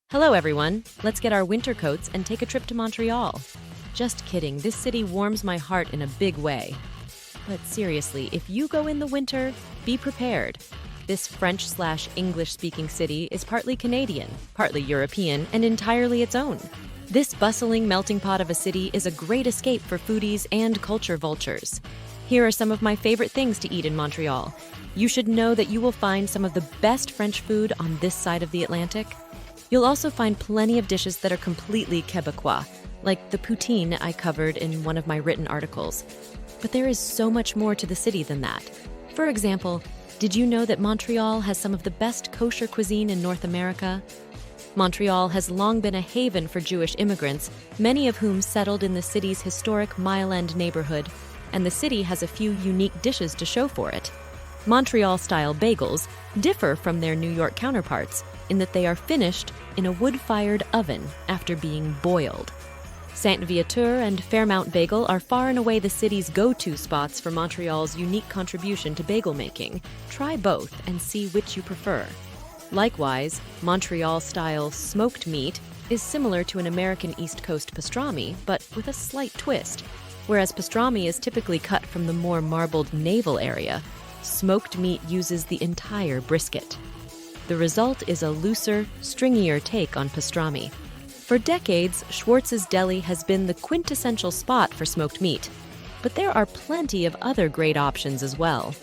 Hello everyone, let's get our winter coats and take a trip to Montreal. Just kidding, this city warms my heart in a big way. But seriously, if you go in the winter, be prepared. This French/English-speaking city is partly Canadian, partly European, and entirely its own. This bustling melting pot of a city is a great escape for foodies and culture vultures. Here are some of my favorite things to eat in Montreal. You should know that you will find some of the best French food on this side of the Atlantic. You'll also find plenty of dishes that are completely Quebecois, like the poutine I covered in one of my written articles. But there is so much more to the city than that. For example, did you know that Montreal has some of the best kosher cuisine in North America? Montreal has long been a haven for Jewish immigrants, many of whom settled in the city's historic Mile End neighborhood, and the city has a few unique dishes to show for it. Montreal-style bagels differ from their New York counterparts in that they are finished in a wood-fired oven after being boiled. Saint-Viateur and Fairmount Bagel are far and away the city's go-to spots for Montreal's unique contribution to bagel making. Try both and see which you prefer. Likewise, Montreal-style smoked meat is similar to an American East Coast pastrami, but with a slight twist. Whereas pastrami is typically cut from the more marbled navel area, smoked meat uses the entire brisket. The result is a looser, stringier take on pastrami. For decades, Schwartz's Deli has been the quintessential spot for smoked meat, but there are plenty of other great options as well.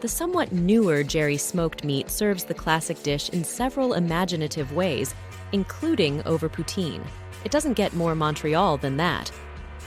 The somewhat newer Jerry smoked meat serves the classic dish in several imaginative ways, including over poutine. It doesn't get more Montreal than that.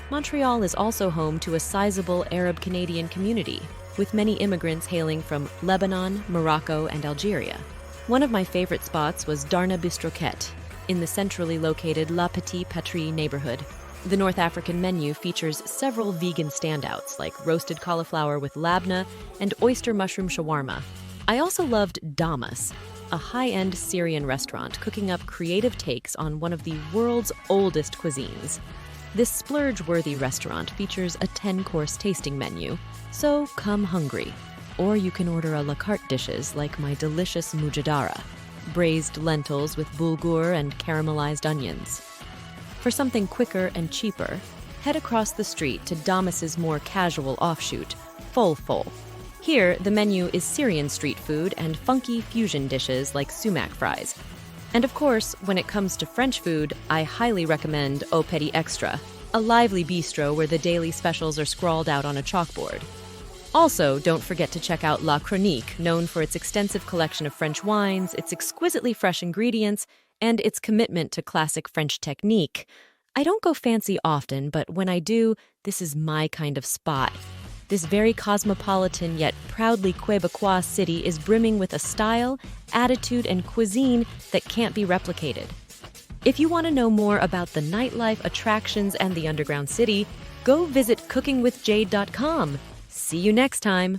Montreal is also home to a sizable Arab-Canadian community, with many immigrants hailing from Lebanon, Morocco, and Algeria. One of my favorite spots was Darna Bistroquette, in the centrally located La Petite Patrie neighborhood. The North African menu features several vegan standouts, like roasted cauliflower with labna and oyster mushroom shawarma. I also loved Damas, a high-end Syrian restaurant cooking up creative takes on one of the world's oldest cuisines. This splurge-worthy restaurant features a 10-course tasting menu, so come hungry. Or you can order a la carte dishes like my delicious mujadara, braised lentils with bulgur and caramelized onions. For something quicker and cheaper, head across the street to Damas's more casual offshoot, Fol. Here, the menu is Syrian street food and funky fusion dishes like sumac fries. And of course, when it comes to French food, I highly recommend Au Petit Extra, a lively bistro where the daily specials are scrawled out on a chalkboard. Also, don't forget to check out La Chronique, known for its extensive collection of French wines, its exquisitely fresh ingredients, and its commitment to classic French technique. I don't go fancy often, but when I do, this is my kind of spot. This very cosmopolitan yet proudly Quebecois city is brimming with a style, attitude, and cuisine that can't be replicated. If you want to know more about the nightlife, attractions, and the underground city, go visit cookingwithjade.com. See you next time!